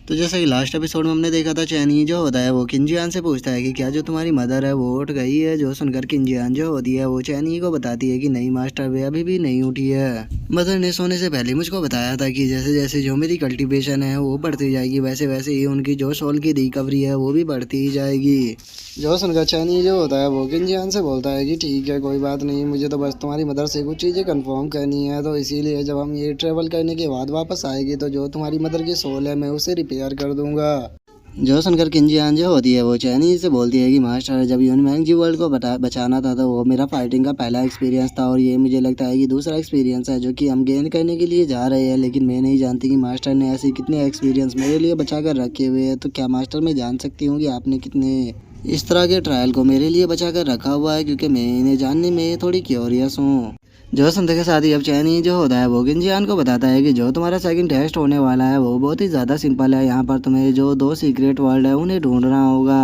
तो जैसे कि लास्ट एपिसोड में हमने देखा था, चैनी जो होता है वो किंजियान से पूछता है कि क्या जो तुम्हारी मदर है वो उठ गई है। जो सुनकर किंजियान जो होती है वो चैनी को बताती है कि नहीं मास्टर, वे अभी भी नहीं उठी है। मदर ने सोने से पहले मुझको बताया था कि जैसे जैसे जो मेरी कल्टीवेशन है वो बढ़ती जाएगी, वैसे वैसे ही उनकी जो सोल की रिकवरी है वो भी बढ़ती ही जाएगी। जो सुनकर चैनी जो होता है वो किंजियान से बोलता है कि ठीक है, कोई बात नहीं, मुझे तो बस तुम्हारी मदर से कुछ चीज़ें कंफर्म करनी है, तो इसीलिए जब हम ये ट्रेवल करने के बाद वापस आएगी तो जो तुम्हारी मदर की सोल है मैं उसे रिपेयर कर दूंगा। जो सुनकर किंजियान जो होती है वो चैनी से बोलती है कि मास्टर, जब यूनमैंग जी वर्ल्ड को बचाना था तो वो मेरा फाइटिंग का पहला एक्सपीरियंस था, और ये मुझे लगता है कि दूसरा एक्सपीरियंस है जो कि हम गेन करने के लिए जा रहे हैं। लेकिन मैं नहीं जानती कि मास्टर ने ऐसे कितने एक्सपीरियंस मेरे लिए बचा कर रखे हुए हैं। तो क्या मास्टर, मैं जान सकती हूँ कि आपने कितने इस तरह के ट्रायल को मेरे लिए बचा कर रखा हुआ है, क्योंकि मैं इन्हें जानने में थोड़ी क्यूरियस हूँ। जो सुनते के साथ ही अब चैनी जो होता है वो किंजियान को बताता है कि जो तुम्हारा सेकंड टेस्ट होने वाला है वो बहुत ही ज़्यादा सिंपल है। यहाँ पर तुम्हें जो दो सीक्रेट वर्ल्ड है उन्हें ढूंढना होगा।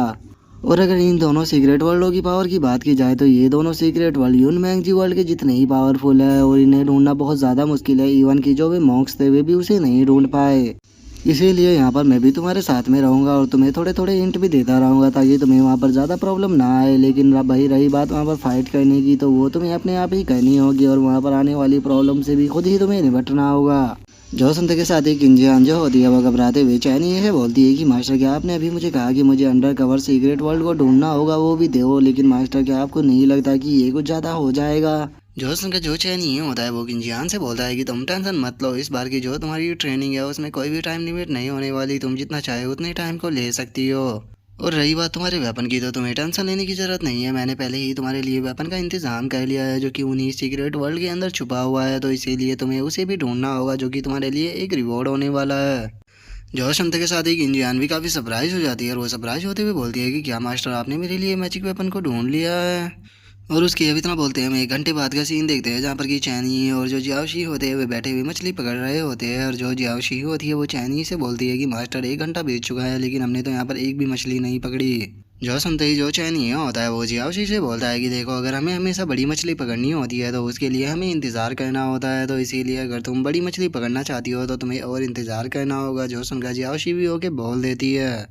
और अगर इन दोनों सीक्रेट वर्ल्डों की पावर की बात की जाए तो ये दोनों सीक्रेट वर्ल्ड यूनमैंग जी वर्ल्ड के जितने ही पावरफुल है, और इन्हें ढूंढना बहुत ज़्यादा मुश्किल है। इवन की जो वे मॉन्क्स थे वे भी उसे नहीं ढूंढ पाए। इसीलिए यहाँ पर मैं भी तुम्हारे साथ में रहूँगा और तुम्हें थोड़े थोड़े हिंट भी देता रहूँगा, ताकि तुम्हें वहाँ पर ज़्यादा प्रॉब्लम ना आए। लेकिन भाई रही बात वहाँ पर फाइट करने की, तो वो तुम्हें अपने आप ही करनी होगी, और वहाँ पर आने वाली प्रॉब्लम से भी खुद ही तुम्हें निपटना होगा। जो सुनते के साथ ही किंजियान जो होती है वो घबराते हुए चैनी से बोलती है कि मास्टर, क्या आपने अभी मुझे कहा कि मुझे अंडर कवर सीक्रेट वर्ल्ड को ढूंढना होगा, वो भी दो, लेकिन मास्टर क्या आपको नहीं लगता कि ये कुछ ज़्यादा हो जाएगा? जो सुनकर जो चैनी होता है वो किंजियान से बोलता है कि तुम टेंशन मत लो, इस बार की जो तुम्हारी ट्रेनिंग है उसमें कोई भी टाइम लिमिट नहीं होने वाली, तुम जितना चाहे उतने टाइम को ले सकती हो। और रही बात तुम्हारे वेपन की, तो तुम्हें टेंशन लेने की जरूरत नहीं है, मैंने पहले ही तुम्हारे लिए वेपन का इंतजाम कर लिया है जो कि उन्हीं सीक्रेट वर्ल्ड के अंदर छुपा हुआ है, तो इसीलिए तुम्हें उसे भी ढूंढना होगा, जो कि तुम्हारे लिए एक रिवॉर्ड होने वाला है। जो सुनते के साथ ही किंजियान भी काफ़ी सरप्राइज हो जाती है, और वो सरप्राइज होते हुए बोलती है कि क्या मास्टर, आपने मेरे लिए मैजिक वेपन को ढूंढ लिया है? और उसके अब इतना बोलते हैं, हम 1 घंटे बाद का सीन देखते हैं जहाँ पर कि चैनी और जो जियाओशी होते हैं वे बैठे हुए मछली पकड़ रहे होते हैं। और जो जियाओशी होती है वो चैनी से बोलती है कि मास्टर, 1 घंटा बीत चुका है लेकिन हमने तो यहाँ पर एक भी मछली नहीं पकड़ी। जो सुनते ही जो चैनी होता है वो जियाओशी से बोलता है कि देखो, अगर हमें हमेशा बड़ी मछली पकड़नी होती है तो उसके लिए हमें इंतज़ार करना होता है, तो इसीलिए अगर तुम बड़ी मछली पकड़ना चाहती हो तो तुम्हें और इंतज़ार करना होगा। जो सुनकर जियाओशी भी होके बोल देती है।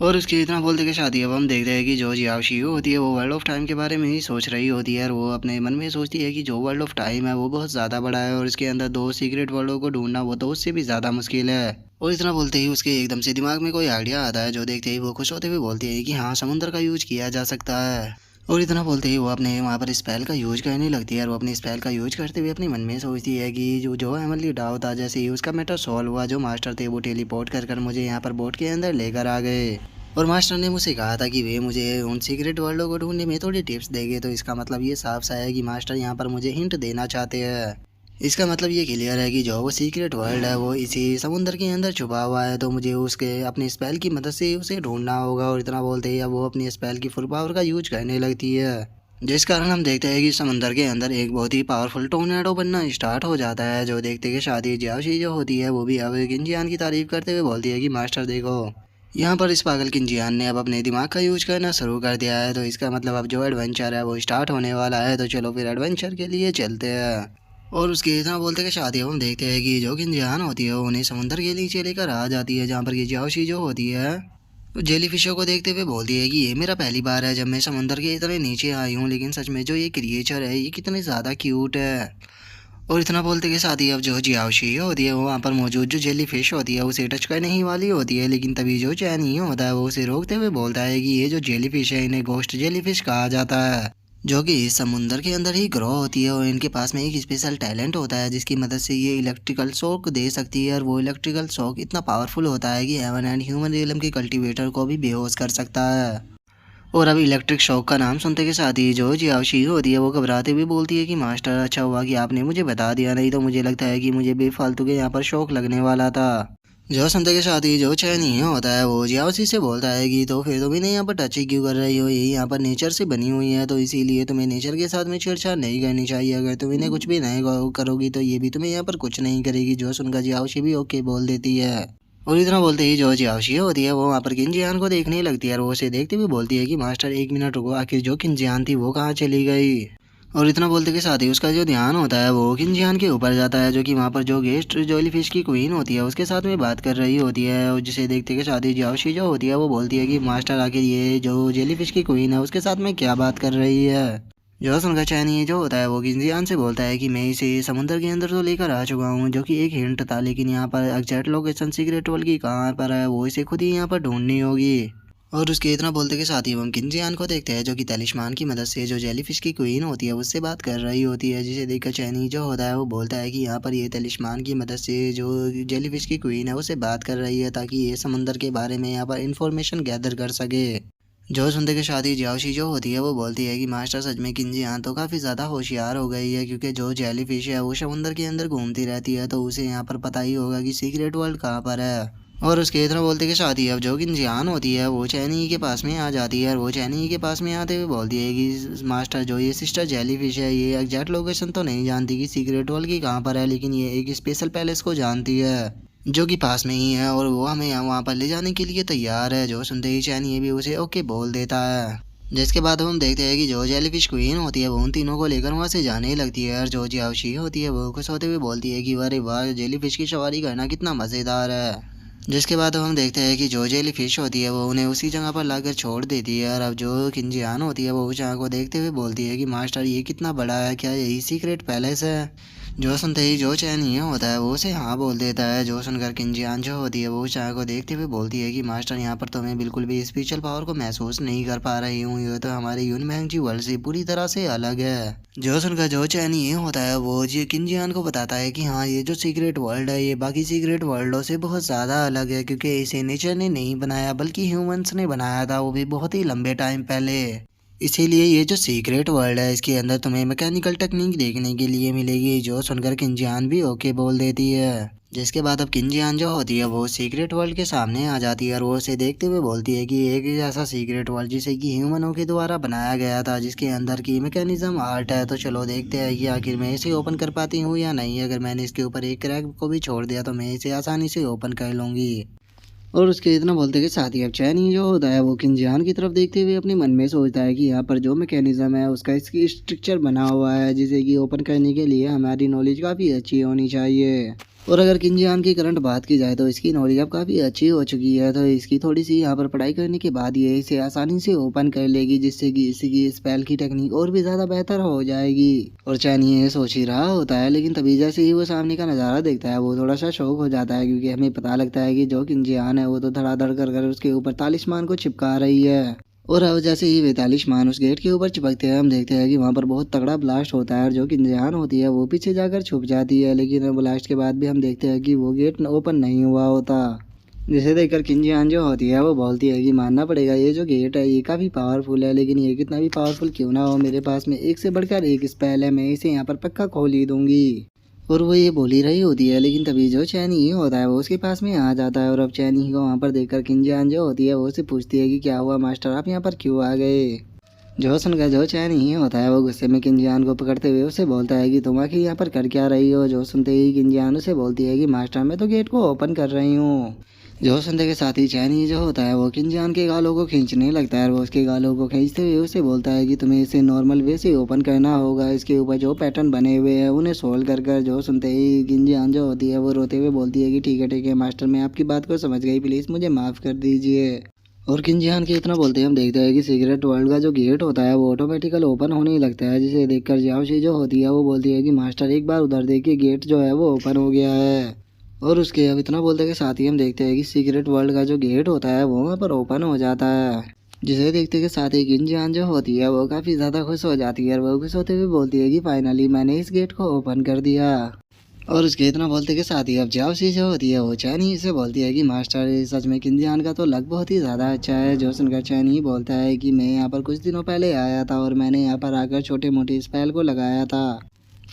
और उसके इतना बोलते के शादी अब हम देखते हैं कि जो जियाओशियो होती है वो वर्ल्ड ऑफ टाइम के बारे में ही सोच रही होती है, और वो अपने मन में सोचती है कि जो वर्ल्ड ऑफ टाइम है वो बहुत ज़्यादा बड़ा है, और इसके अंदर दो सीक्रेट वर्ल्डों को ढूंढना वो तो उससे भी ज़्यादा मुश्किल है। और इतना बोलते ही उसके एकदम से दिमाग में कोई आइडिया आता है, जो देखते ही वो खुश होते हुए बोलती है कि हाँ, समुद्र का यूज किया जा सकता है। और इतना बोलते ही वो अपने वहाँ पर स्पेल का यूज करने लगती है, और वो अपने स्पेल का यूज करते हुए अपने मन में सोचती है कि जो जो एमरली डाउ था, जैसे ही उसका मैटर सॉल्व हुआ, जो मास्टर थे वो टेलीपोर्ट कर कर मुझे यहाँ पर बोट के अंदर लेकर आ गए, और मास्टर ने मुझे कहा था कि वे मुझे उन सीक्रेट वर्ल्डों को ढूंढने में थोड़ी टिप्स देंगे, तो इसका मतलब ये साफ सा है कि मास्टर यहाँ पर मुझे हिंट देना चाहते हैं। इसका मतलब ये क्लियर है कि जो वो सीक्रेट वर्ल्ड है वो इसी समुंदर के अंदर छुपा हुआ है, तो मुझे उसके अपने स्पेल की मदद से उसे ढूंढना होगा। और इतना बोलते ही अब वो अपनी स्पेल की फुल पावर का यूज करने लगती है, जिस कारण हम देखते हैं कि समंदर के अंदर एक बहुत ही पावरफुल टोर्नेडो बनना स्टार्ट हो जाता है। जो देखते के शादी जियाओशी जो होती है वो भी अब किंजियान की तारीफ करते हुए बोलती है कि मास्टर देखो, यहाँ पर इस पागल किंजियान ने अब अपने दिमाग का यूज करना शुरू कर दिया है, तो इसका मतलब अब जो एडवेंचर है वो स्टार्ट होने वाला है, तो चलो फिर एडवेंचर के लिए चलते हैं। और उसके इतना बोलते के शादी हम देखते हैं कि जो किंजियान होती है वो उन्हें समुंदर के नीचे लेकर आ जाती है, जहाँ पर कि जियाओशी जो होती है तो जेली फिशों को देखते हुए बोलती है कि ये मेरा पहली बार है जब मैं समंदर के इतने नीचे आई हूँ, लेकिन सच में जो ये क्रिएचर है ये कितने ज़्यादा क्यूट है। और इतना बोलते के साथ ही अब जो जियाओशी होती है वो वहाँ पर मौजूद जो जेली फिश होती है उसे टच करने ही वाली होती है, लेकिन तभी जो चैनी होता है वो उसे रोकते हुए बोलता है कि ये जो जेली फिश है इन्हें गोस्ट जेली फिश कहा जाता है, जो कि इस समुंदर के अंदर ही ग्रो होती है, और इनके पास में एक स्पेशल टैलेंट होता है जिसकी मदद से ये इलेक्ट्रिकल शॉक दे सकती है, और वो इलेक्ट्रिकल शॉक इतना पावरफुल होता है कि हेवन एंड ह्यूमन रियलम के कल्टीवेटर को भी बेहोश कर सकता है। और अब इलेक्ट्रिक शॉक का नाम सुनते के साथ ही जो जियाओशी होती है वो घबराते हुए बोलती है कि मास्टर, अच्छा हुआ कि आपने मुझे बता दिया, नहीं तो मुझे लगता है कि मुझे बेफालतू के यहाँ पर शौक लगने वाला था। जो सुनते के साथ ही जो चैनी होता है वो जियाओशी से बोलता है कि तो फिर तुम इन्हें यहाँ पर टच ही क्यों कर रही हो, ये यहाँ पर नेचर से बनी हुई है, तो इसीलिए तुम्हें नेचर के साथ में छेड़छाड़ नहीं करनी चाहिए, अगर तुम इन्हें कुछ भी नहीं करोगी तो ये भी तुम्हें यहाँ पर कुछ नहीं करेगी। जो सुनकर जियाओशी भी ओके बोल देती है। और इतना बोलते ही जो जियाओशी होती है वो वहाँ पर किंजियान को देखने लगती है, और वो उसे देखते हुए बोलती है कि मास्टर 1 मिनट रुको, आखिर जो किंजियान थी वो कहाँ चली गई? और इतना बोलते के साथ ही उसका जो ध्यान होता है वो किंजियान के ऊपर जाता है, जो कि वहाँ पर जो गेस्ट जेली फिश की क्वीन होती है उसके साथ में बात कर रही होती है। और जिसे देखते के साथ ही जाओशी जो होती है वो बोलती है कि मास्टर आखिर ये जो जेली फिश की क्वीन है उसके साथ में क्या बात कर रही है। जो सुनकर चैनी जो होता है वो किंजियान से बोलता है कि मैं इसे समुद्र के अंदर तो लेकर आ चुका हूँ, जो कि एक हिंट था, लेकिन यहाँ पर एग्जैक्ट लोकेशन सीक्रेट वर्ल्ड की कहाँ पर है वो इसे खुद ही यहाँ पर ढूंढनी होगी। और उसके इतना बोलते के साथ ही हम किंजियान को देखते हैं, जो कि तलिस्मान की मदद से जो जेलीफिश की क्वीन होती है उससे बात कर रही होती है। जिसे देखकर चैनी जो होता है वो बोलता है कि यहाँ पर ये तलिस्मान की मदद से जो जेलीफिश की क्वीन है उससे बात कर रही है, ताकि ये समंदर के बारे में यहाँ पर इंफॉर्मेशन गैदर कर सके। जो सुनते के साथ ही जाओशी जो होती है वो बोलती है कि मास्टर सच में किंजियान तो काफ़ी ज़्यादा होशियार हो गई है, क्योंकि जो जेलीफिश है वो समुंदर के अंदर घूमती रहती है, तो उसे यहाँ पर पता ही होगा कि सीक्रेट वर्ल्ड कहाँ पर है। और उसके इतना बोलते के साथ ही अब जो किंजियान होती है वो चैनी के पास में आ जाती है, और वो चैनी के पास में आते हुए बोलती है कि मास्टर जो ये सिस्टर जेलीफिश है ये एग्जैक्ट लोकेशन तो नहीं जानती कि सीक्रेट वर्ल्ड की कहाँ पर है, लेकिन ये एक स्पेशल पैलेस को जानती है जो कि पास में ही है, और वो हमें यहाँ वहाँ पर ले जाने के लिए तैयार है। जो सुनते ही चैनी भी उसे ओके बोल देता है। जिसके बाद हम देखते हैं कि जो जेलीफिश क्वीन होती है वो उन तीनों को लेकर वहाँ से जाने लगती है, और जो जियाओशी होती है वो खुश होते हुए बोलती है कि अरे वाह, जेलीफिश की सवारी करना कितना मज़ेदार है। जिसके बाद हम देखते हैं कि जो जेली फिश होती है वो उन्हें उसी जगह पर लाकर छोड़ देती है, और अब जो किंजियान होती है वो उस जगह को देखते हुए बोलती है कि मास्टर ये कितना बड़ा है, क्या यही सीक्रेट पैलेस है। जो सुनते ही जो चैनी होता है वो उसे हाँ बोल देता है। जो सुनकर किंजियान जो होती है वो उस जगह को देखते हुए बोलती है कि मास्टर यहाँ पर तो मैं बिल्कुल भी स्पिरिचुअल पावर को महसूस नहीं कर पा रही हूँ, ये तो हमारे यूनमैंग वर्ल्ड से पूरी तरह से अलग है। जो सुनकर जो चैनी ये होता है वो जी किंजियान को बताता है कि हाँ ये जो सीक्रेट वर्ल्ड है ये बाकी सीक्रेट वर्ल्डों से बहुत ज़्यादा अलग है, क्योंकि इसे नेचर ने नहीं बनाया बल्कि ह्यूमंस ने बनाया था, वो भी बहुत ही लंबे टाइम पहले। इसीलिए ये जो सीक्रेट वर्ल्ड है इसके अंदर तुम्हें मैकेनिकल टेक्निक देखने के लिए मिलेगी। जो सुनकर किंजियान भी ओके बोल देती है। जिसके बाद अब किंजियान जो होती है वो सीक्रेट वर्ल्ड के सामने आ जाती है, और वो उसे देखते हुए बोलती है कि एक ऐसा सीक्रेट वर्ल्ड जिसे कि ह्यूमनों के द्वारा बनाया गया था, जिसके अंदर की मैकेनिज्म आर्ट है, तो चलो देखते हैं कि आखिर मैं इसे ओपन कर पाती हूँ या नहीं। अगर मैंने इसके ऊपर एक क्रैक को भी छोड़ दिया तो मैं इसे आसानी से ओपन कर लूँगी। और उसके इतना बोलते के साथ ही अब चैनी जो होता है वो किंजियान की तरफ देखते हुए अपने मन में सोचता है कि यहाँ पर जो मैकेनिज्म है उसका इसकी स्ट्रक्चर बना हुआ है, जिसे कि ओपन करने के लिए हमारी नॉलेज काफ़ी अच्छी होनी चाहिए। और अगर किंजियान की करंट बात की जाए तो इसकी नॉलेज अब काफ़ी अच्छी हो चुकी है, तो इसकी थोड़ी सी यहाँ पर पढ़ाई करने के बाद ये इसे आसानी से ओपन कर लेगी, जिससे कि इसकी स्पेल की टेक्निक और भी ज़्यादा बेहतर हो जाएगी। और चैनी ये सोच ही रहा होता है, लेकिन तभी जैसे ही वो सामने का नज़ारा देखता है वो थोड़ा सा शौक हो जाता है, क्योंकि हमें पता लगता है कि जो किंजियान है वो तो धड़ाधड़ कर कर उसके ऊपर तालिस्मान को चिपका रही है। और अब जैसे ही वे तालिस्मान उस गेट के ऊपर चिपकते हैं हम देखते हैं कि वहाँ पर बहुत तगड़ा ब्लास्ट होता है, और जो किंजियान होती है वो पीछे जाकर छुप जाती है, लेकिन ब्लास्ट के बाद भी हम देखते हैं कि वो गेट ओपन नहीं हुआ होता। जिसे देखकर किंजियान जो होती है वो बोलती है कि मानना पड़ेगा ये जो गेट है ये काफ़ी पावरफुल है, लेकिन ये कितना भी पावरफुल क्यों ना हो मेरे पास में एक से बढ़कर एक स्पेल है, मैं इसे यहाँ पर पक्का खोल ही दूंगी। और वो ये बोल ही रही होती है, लेकिन तभी जो चैनी होता है वो उसके पास में आ जाता है, और अब चैनी को वहाँ पर देखकर किंजियान जो होती है वो उससे पूछती है कि क्या हुआ मास्टर, आप यहाँ पर क्यों आ गए। जो सुनकर जो चैनी होता है वो गुस्से में किंजियान को पकड़ते हुए उसे बोलता है कि तुम आखिर यहाँ पर कर क्या रही हो। जो सुनते ही किंजियान उसे बोलती है कि मास्टर मैं तो गेट को ओपन कर रही हूँ। जो सुनते के साथ ही चैनी जो होता है वो किंजियान के गालों को खींचने लगता है, और वो उसके गालों को खींचते हुए उसे बोलता है कि तुम्हें इसे नॉर्मल वे से ओपन करना होगा, इसके ऊपर जो पैटर्न बने हुए हैं उन्हें सोल्व कर कर। जो सुनते ही किंजियान जो होती है वो रोते हुए बोलती है कि ठीक है मास्टर, मैं आपकी बात को समझ गई, प्लीज़ मुझे माफ़ कर दीजिए। और किंजियान के इतना बोलते ही हम देखते हैं कि सीक्रेट वर्ल्ड का जो गेट होता है वो ऑटोमेटिकल ओपन होने लगता है, जिसे देखकर जियाओशी जो होती है वो बोलती है कि मास्टर एक बार उधर देखिए, गेट जो है वो ओपन हो गया है। और उसके अब इतना बोलते के साथ ही हम देखते हैं कि सीक्रेट वर्ल्ड का जो गेट होता है वो वहाँ पर ओपन हो जाता है, जिसे देखते के साथ ही किंजियान जो होती है वो काफ़ी ज़्यादा खुश हो जाती है, और वो खुश होते हुए बोलती है कि फाइनली मैंने इस गेट को ओपन कर दिया। और उसके इतना बोलते के साथ ही अब जाओशी जो होती है वो चैनी से बोलती है कि मास्टर सच में किंजियान का तो लक बहुत ही ज़्यादा अच्छा है। जो सुनकर चैनी बोलता है कि मैं यहाँ पर कुछ दिनों पहले आया था, और मैंने यहाँ पर आकर छोटे मोटे स्पेल को लगाया था,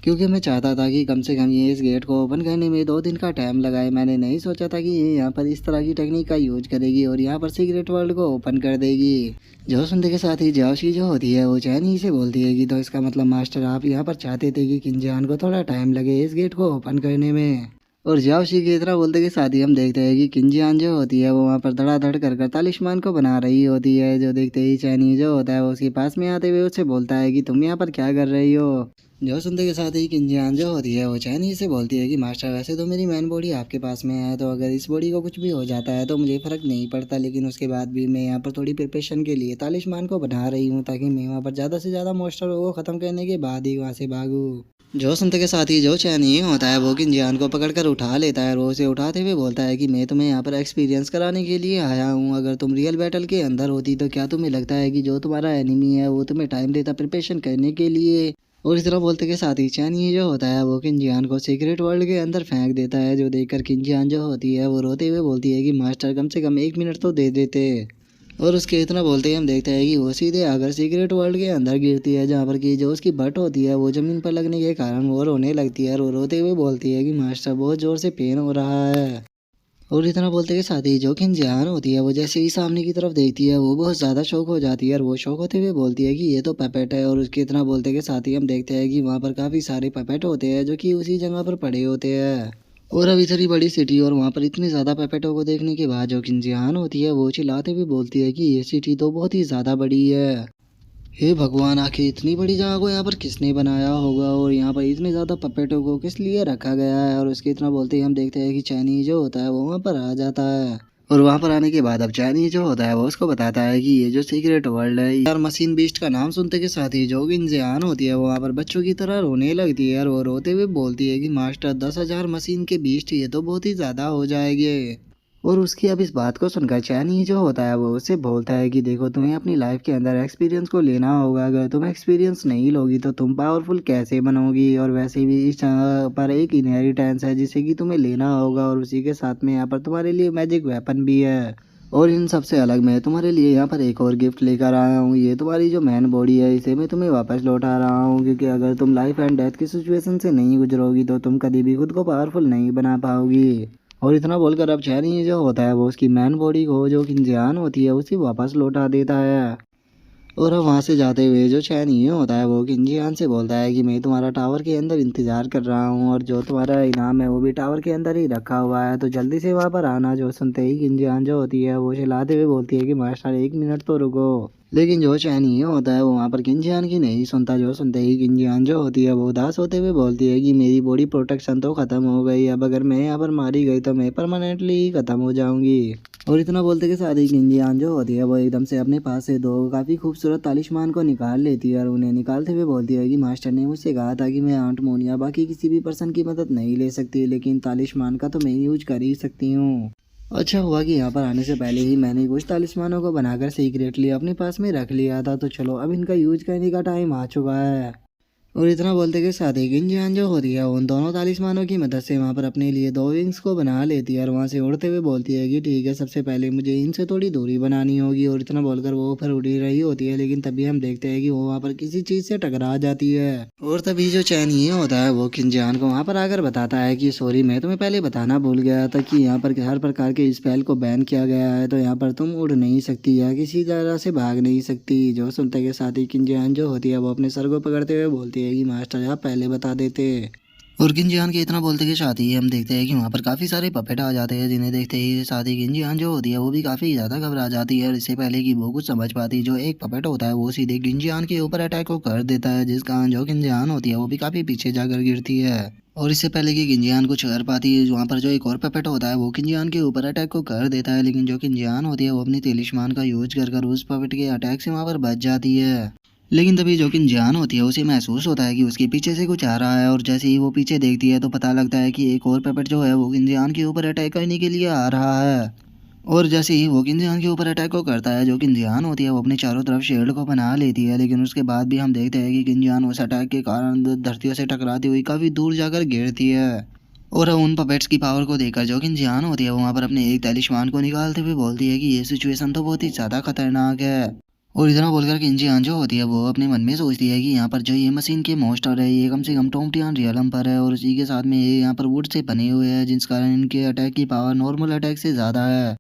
क्योंकि मैं चाहता था कि कम से कम ये इस गेट को ओपन करने में 2 दिन का टाइम लगाए। मैंने नहीं सोचा था कि ये यहाँ पर इस तरह की टेक्निक का यूज करेगी और यहाँ पर सीक्रेट वर्ल्ड को ओपन कर देगी। जो सुनते के साथ ही जाओशी जो होती है वो चैनी से बोलती है कि तो इसका मतलब मास्टर आप यहाँ पर चाहते थे कि किंजियान को थोड़ा टाइम लगे इस गेट को ओपन करने में। और जियाओशी की तरह बोलते के साथ ही हम देखते हैं कि किंजियान जो होती है वो वहाँ पर धड़ाधड़ कर तालिस्मान को बना रही होती है। जो देखते ही चैनी जो होता है वो उसके पास में आते हुए उससे बोलता है कि तुम यहाँ पर क्या कर रही हो। जो सुनते के साथ ही किंजियान जो होती है वो चैनी से बोलती है कि मास्टर वैसे तो मेरी मैन बॉडी आपके पास में है, तो अगर इस बॉडी को कुछ भी हो जाता है तो मुझे फ़र्क नहीं पड़ता, लेकिन उसके बाद भी मैं यहाँ पर थोड़ी प्रिपरेशन के लिए तालिस्मान को बना रही हूँ ताकि मैं वहाँ पर ज़्यादा से ज़्यादा मॉन्स्टर को ख़त्म करने के बाद ही वहाँ से भागूँ। जो सुनते के साथ ही जो चैनी होता है वो किंजियान को पकड़कर उठा लेता है और वो उसे उठाते हुए बोलता है कि मैं तुम्हें यहाँ पर एक्सपीरियंस कराने के लिए आया हूँ। अगर तुम रियल बैटल के अंदर होती तो क्या तुम्हें लगता है कि जो तुम्हारा एनिमी है वो तुम्हें टाइम देता प्रिपरेशन करने के लिए। और इस तरह बोलते के साथ ही चैनी जो होता है वो किंजियान को सीक्रेट वर्ल्ड के अंदर फेंक देता है। जो देखकर किंजियान जो होती है वो रोते हुए बोलती है कि मास्टर कम से कम 1 मिनट तो दे देते। और उसके इतना बोलते ही हम देखते हैं कि वो सीधे आकर सीक्रेट वर्ल्ड के अंदर गिरती है, जहाँ पर कि जो उसकी बट होती है वो ज़मीन पर लगने के कारण वो रोने लगती है और रोते हुए बोलती है कि मास्टर बहुत ज़ोर से पेन हो रहा है। और इतना बोलते के साथ ही जो किंजियान होती है वो जैसे ही सामने की तरफ देखती है वो बहुत ज़्यादा शौक हो जाती है और वो शौक होते हुए बोलती है कि ये तो पपेट है। और उसके इतना बोलते के साथ ही हम देखते हैं कि वहाँ पर काफ़ी सारे पपेट होते हैं जो कि उसी जगह पर पड़े होते हैं। और अब इतनी बड़ी सिटी और वहाँ पर इतने ज़्यादा पेपेटो को देखने के बाद जो किंजियान होती है वो चिल्लाते हुए बोलती है कि ये सिटी तो बहुत ही ज़्यादा बड़ी है। हे भगवान, आखिर इतनी बड़ी जगह को यहाँ पर किसने बनाया होगा और यहाँ पर इतने ज़्यादा पपेटो को किस लिए रखा गया है। और उसके इतना बोलते ही हम देखते हैं कि चैनी जो होता है वो वहाँ पर आ जाता है। और वहाँ पर आने के बाद अब चैनी जो होता है वो उसको बताता है कि ये जो सीक्रेट वर्ल्ड है यार, मशीन बीस्ट का नाम सुनते के साथ ही जो किंजियान होती है वो वहाँ पर बच्चों की तरह रोने लगती है और वो रोते हुए बोलती है कि मास्टर 10,000 मशीन के बीस्ट ये तो बहुत ही ज़्यादा हो जाएंगे। और उसकी अब इस बात को सुनकर चैनी जो होता है वो उससे बोलता है कि देखो, तुम्हें अपनी लाइफ के अंदर एक्सपीरियंस को लेना होगा। अगर तुम एक्सपीरियंस नहीं लोगी तो तुम पावरफुल कैसे बनोगी। और वैसे भी इस जगह पर एक इनहेरिटेंस है जिसे कि तुम्हें लेना होगा और उसी के साथ में यहाँ पर तुम्हारे लिए मैजिक वेपन भी है। और इन सबसे अलग मैं तुम्हारे लिए यहाँ पर एक और गिफ्ट लेकर आया हूँ। ये तुम्हारी जो मैन बॉडी है इसे मैं तुम्हें वापस लौटा रहा हूँ, क्योंकि अगर तुम लाइफ एंड डेथ की सिचुएशन से नहीं गुजरोगी तो तुम कभी भी खुद को पावरफुल नहीं बना पाओगी। और इतना बोलकर अब चैनी जो होता है वो उसकी मैन बॉडी को जो किंजियान होती है उसे वापस लौटा देता है। और अब वहाँ से जाते हुए जो चैनी होता है वो किंजियान से बोलता है कि मैं तुम्हारा टावर के अंदर इंतज़ार कर रहा हूँ और जो तुम्हारा इनाम है वो भी टावर के अंदर ही रखा हुआ है, तो जल्दी से वहाँ पर आना। जो सुनते ही किंजियान जो होती है वो चिल्लाते हुए बोलती है कि मास्टर 1 मिनट तो रुको। लेकिन जो चैनी होता है वो वहाँ पर किंजियान की नहीं सुनता। जो सुनते ही किंजियान जो होती है वो उदास होते हुए बोलती है कि मेरी बॉडी प्रोटेक्शन तो ख़त्म हो गई, अब अगर मैं यहाँ पर मारी गई तो मैं परमानेंटली ही ख़त्म हो जाऊंगी। और इतना बोलते के साथ ही किंजियान जो होती है वो एकदम से अपने पास से दो काफ़ी खूबसूरत तालिस्मान को निकाल लेती है और उन्हें निकालते हुए बोलती है कि मास्टर ने मुझसे कहा था कि मैं आंट मोन या बाकी किसी भी पर्सन की मदद नहीं ले सकती, लेकिन तालिस्मान का तो मैं यूज कर ही सकती हूँ। अच्छा हुआ कि यहाँ पर आने से पहले ही मैंने कुछ तालिस्मानों को बनाकर सीक्रेटली अपने पास में रख लिया था, तो चलो अब इनका यूज करने का टाइम आ चुका है। और इतना बोलते के साथ ही किंजियान जो होती है उन दोनों तालिस्मानों की मदद से वहाँ पर अपने लिए 2 विंग्स को बना लेती है और वहाँ से उड़ते हुए बोलती है कि ठीक है, सबसे पहले मुझे इनसे थोड़ी दूरी बनानी होगी। और इतना बोलकर वो ऊपर उड़ी रही होती है, लेकिन तभी हम देखते हैं कि वो वहाँ पर किसी चीज़ से टकरा जाती है। और तभी जो चैनी होता है वो किंजियान को वहाँ पर आकर बताता है कि सॉरी, मैं तुम्हें पहले बताना भूल गया था कि यहाँ पर हर प्रकार के स्पेल को बैन किया गया है, तो यहाँ पर तुम उड़ नहीं सकती या किसी तरह से भाग नहीं सकती। जो सुनते के साथ ही किंजियान जो होती है वो अपने सर को पकड़ते हुए बोलती है कि मास्टर आप पहले बता देते। और किंजियान के इतना बोलते के साथ ही हम देखते हैं कि वहाँ पर काफ़ी सारे पपेट आ जाते हैं, जिन्हें देखते ही साथ ही किंजियान जो होती है वो भी काफ़ी ज़्यादा घबरा जाती है। और इससे पहले कि वो कुछ समझ पाती, जो एक पपेट होता है वो सीधे किंजियान के ऊपर अटैक को कर देता है, जिस कारण जो किंजियान होती है वो भी काफ़ी पीछे जाकर गिरती है। और इससे पहले कि किंजियान कुछ कर पाती है, वहाँ पर जो एक और पपेट होता है वो किंजियान के ऊपर अटैक को कर देता है, लेकिन जो किंजियान होती है वो अपनी तिलिस्मान का यूज कर उस पपेट के अटैक से वहाँ पर बच जाती है। लेकिन तभी जो किंजियान होती है उसे महसूस होता है कि उसके पीछे से कुछ आ रहा है, और जैसे ही वो पीछे देखती है तो पता लगता है कि एक और पपेट जो है वो किंजियान के ऊपर अटैक करने के लिए आ रहा है। और जैसे ही वो किंजियान के ऊपर अटैक को करता है, जो किंजियान होती है वो अपने चारों तरफ शील्ड को बना लेती है, लेकिन उसके बाद भी हम देखते हैं कि किंजियान उस अटैक के कारण धरतियों से टकराती हुई काफ़ी दूर जाकर गिरती है। और उन पपेट्स की पावर को देखकर जो किंजियान होती है वो वहाँ पर अपने एक तालिस्मान को निकालते हुए बोलती है कि ये सिचुएशन तो बहुत ही ज़्यादा खतरनाक है। और इतना बोलकर किंजियान जो होती है वो अपने मन में सोचती है कि यहाँ पर जो ये मशीन के मॉन्स्टर है ये कम से कम टोमटियान रियलम पर है, और उसी के साथ में ये यहाँ पर वुड से बने हुए हैं, जिस कारण इनके अटैक की पावर नॉर्मल अटैक से ज़्यादा है।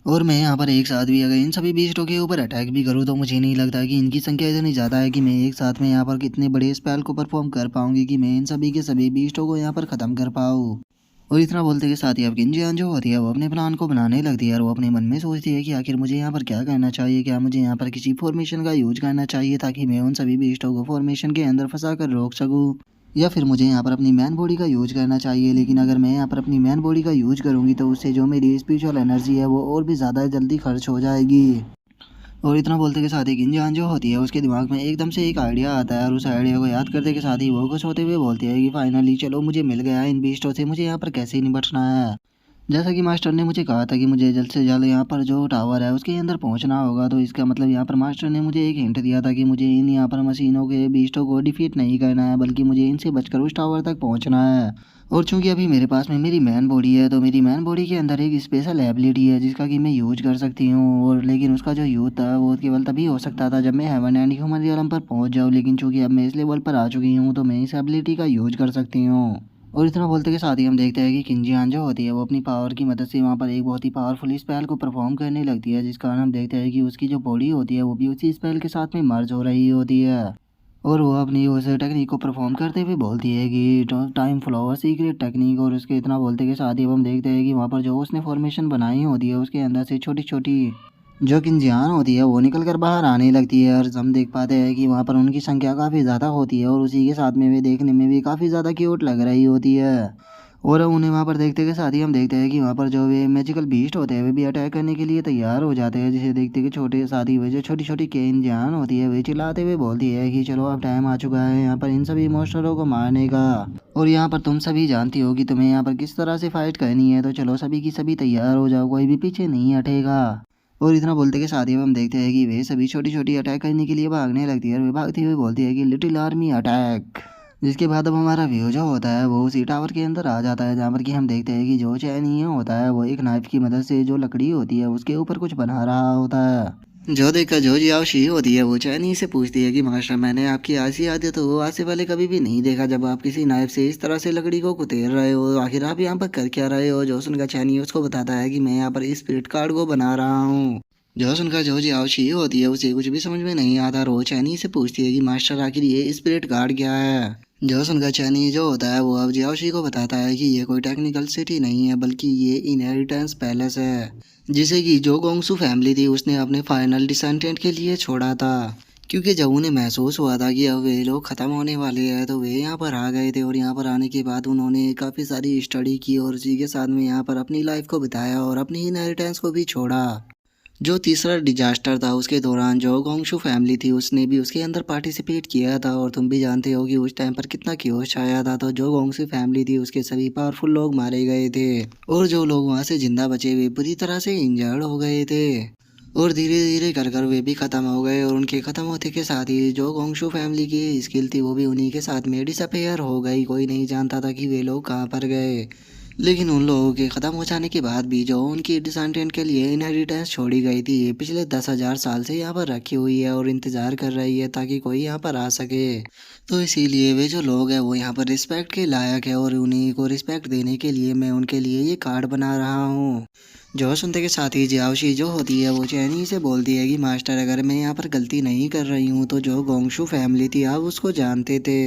और मैं यहाँ पर एक साथ भी अगर इन सभी बीस्टों के ऊपर अटैक भी करूँ तो मुझे नहीं लगता कि इनकी संख्या इतनी ज़्यादा है कि मैं एक साथ में यहाँ पर कितने बड़े स्पेल को परफॉर्म कर पाऊंगी कि मैं इन सभी के सभी बीस्टों को यहाँ पर ख़त्म कर पाऊँ। और इतना बोलते के साथ ही अब किंजियान जो होती है वो अपने प्लान को बनाने लगती है और वो अपने मन में सोचती है कि आखिर मुझे यहाँ पर क्या करना चाहिए, क्या मुझे यहाँ पर किसी फॉर्मेशन का यूज करना चाहिए ताकि मैं उन सभी बीस्टों को फॉर्मेशन के अंदर फंसा कर रोक सकूँ, या फिर मुझे यहाँ पर अपनी मैन बॉडी का यूज करना चाहिए। लेकिन अगर मैं यहाँ पर अपनी मैन बॉडी का यूज करूँगी तो उससे जो मेरी स्पिरिचुअल एनर्जी है वो और भी ज़्यादा जल्दी खर्च हो जाएगी। और इतना बोलते के साथ ही किंजान जो होती है उसके दिमाग में एकदम से एक आइडिया आता है और उस आइडिया को याद करते के साथ ही वो खुश होते हुए बोलती है कि फाइनली चलो मुझे मिल गया इन बीस्टों से, मुझे यहाँ पर कैसे निपटना है। जैसा कि मास्टर ने मुझे कहा था कि मुझे जल्द से जल्द यहाँ पर जो टावर है उसके अंदर पहुँचना होगा, तो इसका मतलब यहाँ पर मास्टर ने मुझे एक हिंट दिया था कि मुझे इन यहाँ पर मशीनों के बीस्टों को डिफीट नहीं करना है बल्कि मुझे इनसे बचकर उस टावर तक पहुँचना है। और चूंकि अभी मेरे पास में मेरी मैन बॉडी है तो मेरी मैन बॉडी के अंदर एक स्पेशल एबिलिटी है जिसका कि मैं यूज कर सकती हूँ, और लेकिन उसका जो यूज था वो केवल तभी हो सकता था जब मैं हेवन एंड ह्यूमन रियलम पर पहुँच जाऊँ। लेकिन चूंकि अब मैं इस लेवल पर आ चुकी हूँ तो मैं इस एबिलिटी का यूज कर सकती हूँ। और इतना बोलते के साथ ही हम देखते हैं कि किंजियान जो होती है वो अपनी पावर की मदद से वहाँ पर एक बहुत ही पावरफुल स्पेल को परफॉर्म करने लगती है, जिस कारण हम देखते हैं कि उसकी जो बॉडी होती है वो भी उसी स्पेल के साथ में मर्ज हो रही होती है। और वो अपनी उस टेक्निक को परफॉर्म करते हुए बोलती है कि टाइम फ्लावर सीक्रेट टेक्निक। और उसके इतना बोलते के साथ ही अब हम देखते हैं कि वहाँ पर जो उसने फॉर्मेशन बनाई होती है उसके अंदर से छोटी छोटी जो किंजियान होती है वो निकल कर बाहर आने लगती है, और हम देख पाते हैं कि वहाँ पर उनकी संख्या काफ़ी ज़्यादा होती है और उसी के साथ में वे देखने में भी काफ़ी ज़्यादा क्यूट लग रही होती है। और उन्हें वहाँ पर देखते के साथ ही हम देखते हैं कि वहाँ पर जो वे मैजिकल बीस्ट होते हैं वे भी अटैक करने के लिए तैयार हो जाते हैं, जिसे देखते के छोटे साथ ही वे जो छोटी छोटी किंजियान होती है वे चिल्लाते हुए बोलती है कि चलो अब टाइम आ चुका है यहाँ पर इन सभी मॉन्स्टरों को मारने का, और यहाँ पर तुम सभी जानती हो कि तुम्हें यहाँ पर किस तरह से फाइट करनी है, तो चलो सभी की सभी तैयार हो जाओ, कोई भी पीछे नहीं हटेगा। और इतना बोलते के साथ ही हम देखते हैं कि वे सभी छोटी छोटी अटैक करने के लिए भागने लगती है और वे भागती हुई बोलती है कि लिटिल आर्मी अटैक। जिसके बाद अब हमारा व्यू जो होता है वो उसी टावर के अंदर आ जाता है, जहाँ पर कि हम देखते हैं कि जो चैनिया होता है वो एक नाइफ की मदद से जो लकड़ी होती है उसके ऊपर कुछ बना रहा होता है। जो देखकर जो जियाओशी होती है वो चैनी से पूछती है कि मास्टर मैंने आपकी ऐसी आदत तो आज से पहले कभी भी नहीं देखा, जब आप किसी नाइफ से इस तरह से लकड़ी को कुतेर रहे हो, आखिर आप यहाँ पर कर क्या रहे हो। जो सुनकर चैनी उसको बताता है कि मैं यहाँ पर स्पिरिट कार्ड को बना रहा हूँ। जो सुनकर जो जियाओशी होती है उसे कुछ भी समझ में नहीं आता, रो चैनी से पूछती है कि मास्टर आखिर ये स्पिरिट कार्ड क्या है। जो सुनकर चैनी जो होता है वो अब जियाओशी को बताता है कि ये कोई टेक्निकल सिटी नहीं है बल्कि ये इनहेरिटेंस पैलेस है, जिसे कि जो गोंगसू फैमिली थी उसने अपने फाइनल डिसेंडेंट के लिए छोड़ा था। क्योंकि जब उन्हें महसूस हुआ था कि अब वे लोग ख़त्म होने वाले हैं तो वे यहाँ पर आ गए थे, और यहाँ पर आने के बाद उन्होंने काफ़ी सारी स्टडी की और उसी के साथ में यहाँ पर अपनी लाइफ को बिताया और अपनी इनहेरिटेंस को भी छोड़ा। जो तीसरा डिजास्टर था उसके दौरान जो गोंगशू फैमिली थी उसने भी उसके अंदर पार्टिसिपेट किया था, और तुम भी जानते हो कि उस टाइम पर कितना क्योस छाया था। तो जो गोंगशू फैमिली थी उसके सभी पावरफुल लोग मारे गए थे और जो लोग वहां से जिंदा बचे हुए बुरी तरह से इंजर्ड हो गए थे, और धीरे धीरे कर कर वे भी खत्म हो गए। और उनके खत्म होते के साथ ही जो गोंगशू फैमिली की स्किल थी वो भी उन्हीं के साथ में डिसअपेयर हो गई। कोई नहीं जानता था कि वे लोग कहाँ पर गए। लेकिन उन लोगों के ख़त्म हो जाने के बाद भी जो उनकी डिसेंडेंट के लिए इनहेरिटेंस छोड़ी गई थी ये पिछले 10,000 साल से यहाँ पर रखी हुई है और इंतज़ार कर रही है ताकि कोई यहाँ पर आ सके। तो इसीलिए वे जो लोग हैं वो यहाँ पर रिस्पेक्ट के लायक है, और उन्हीं को रिस्पेक्ट देने के लिए मैं उनके लिए ये कार्ड बना रहा हूँ। जो सुनते के साथ ही जियाओशी जो होती है वो चैनी से बोलती है कि मास्टर अगर मैं यहाँ पर गलती नहीं कर रही हूँ तो जो गोंगशू फैमिली थी आप उसको जानते थे।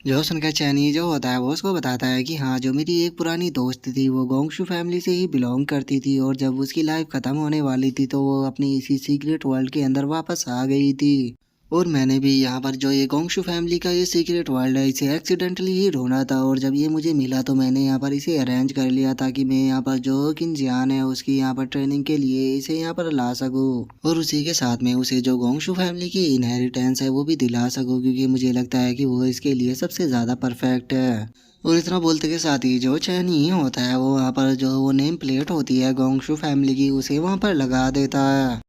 जो सुनकर चैनी जो होता है वो उसको बताता है कि हाँ जो मेरी एक पुरानी दोस्त थी वो गोंगशू फैमिली से ही बिलोंग करती थी, और जब उसकी लाइफ ख़त्म होने वाली थी तो वो अपनी इसी सीक्रेट वर्ल्ड के अंदर वापस आ गई थी। और मैंने भी यहाँ पर जो ये गोंगशू फैमिली का ये सीक्रेट वर्ल्ड है इसे एक्सीडेंटली ही ढूंढा था, और जब ये मुझे मिला तो मैंने यहाँ पर इसे अरेंज कर लिया ताकि मैं यहाँ पर जो किंजियान है उसकी यहाँ पर ट्रेनिंग के लिए इसे यहाँ पर ला सकूँ, और उसी के साथ में उसे जो गोंगशू फैमिली की इनहेरिटेंस है वो भी दिला सकूँ, क्योंकि मुझे लगता है कि वो इसके लिए सबसे ज़्यादा परफेक्ट है। और इतना बोलते के साथ ही जो चैनी होता है वो वहाँ पर जो वो नेम प्लेट होती है गोंगशू फैमिली की उसे वहाँ पर लगा देता है।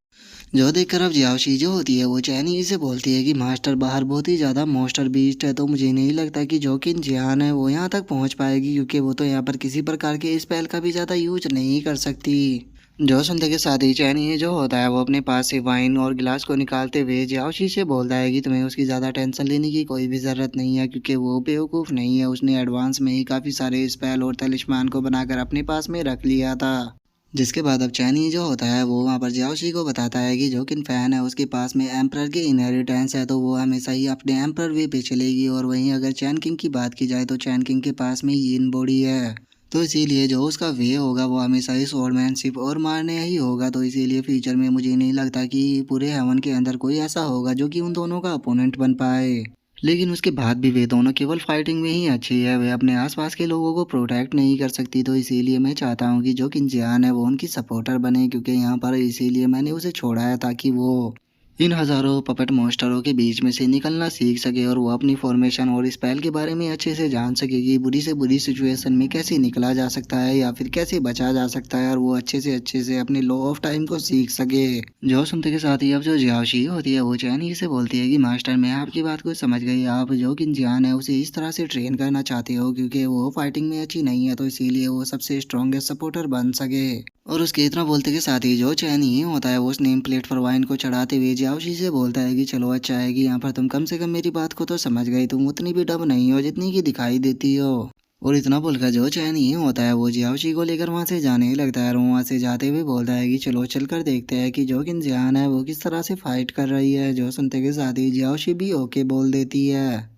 जो देखकर अब जियाओशी जो होती है वो चैनी से बोलती है कि मास्टर बाहर बहुत ही ज़्यादा मॉन्स्टर बीस्ट है, तो मुझे नहीं लगता कि जो कि जियान है वो यहाँ तक पहुँच पाएगी, क्योंकि वो तो यहाँ पर किसी प्रकार के स्पेल का भी ज़्यादा यूज नहीं कर सकती। जो सुनते के साथ ही चैनी जो होता है वो अपने पास से वाइन और गिलास को निकालते हुए जियाओशी से बोलता है कि तुम्हें उसकी ज़्यादा टेंशन लेने की कोई भी ज़रूरत नहीं है, क्योंकि वो बेवकूफ़ नहीं है। उसने एडवांस में ही काफ़ी सारे स्पेल और तलिस्मान को बनाकर अपने पास में रख लिया था। जिसके बाद अब चैनी जो होता है वो वहाँ पर जियाओशी को बताता है कि जो किन फैन है उसके पास में एम्परर की इनहेरिटेंस है, तो वो हमेशा ही अपने एम्परर वे पे चलेगी। और वहीं अगर चैन किंग की बात की जाए तो चैन किंग के पास में यीन बॉडी है, तो इसीलिए जो उसका वे होगा वो हमेशा ही स्वॉर्डमैनशिप और मारने ही होगा। तो इसीलिए फ्यूचर में मुझे नहीं लगता कि पूरे हेवन के अंदर कोई ऐसा होगा जो कि उन दोनों का अपोनेंट बन पाए। लेकिन उसके बाद भी वे दोनों केवल फाइटिंग में ही अच्छी है, वे अपने आसपास के लोगों को प्रोटेक्ट नहीं कर सकती। तो इसीलिए मैं चाहता हूँ कि जो किंजियान है वो उनकी सपोर्टर बने, क्योंकि यहाँ पर इसीलिए मैंने उसे छोड़ा है ताकि वो इन हजारों पपेट मॉन्स्टरों के बीच में से निकलना सीख सके और वो अपनी फॉर्मेशन और स्पेल के बारे में अच्छे से जान सके कि बुरी से बुरी सिचुएशन में कैसे निकला जा सकता है या फिर कैसे बचा जा सकता है, और वो अच्छे से अपने लॉ ऑफ टाइम को सीख सके। जो सुनते के साथ ही अब जो जियाओशी होती है वो चैनी से बोलती है कि मास्टर, मैं आपकी बात को समझ गई, आप जो किंजियान है उसे इस तरह से ट्रेन करना चाहते हो क्योंकि वो फाइटिंग में अच्छी नहीं है, तो इसीलिए वो सबसे स्ट्रॉन्गेस्ट सपोर्टर बन सके। और उसके इतना बोलते के साथ ही जो चैन ही होता है वो उस नेम प्लेट पर वाइन को चढ़ाते हुए जियाओशी से बोलता है कि चलो अच्छा है कि यहाँ पर तुम कम से कम मेरी बात को तो समझ गई, तुम उतनी भी डब नहीं हो जितनी की दिखाई देती हो। और इतना बोलकर जो चैन ही होता है वो जियाओशी को लेकर वहां से जाने लगता है और वहां से जाते हुए बोलता है कि चलो चलकर देखते हैं कि जो किन जियान है वो किस तरह से फाइट कर रही है। जो सुनते के साथ ही जियाओशी भी ओके बोल देती है।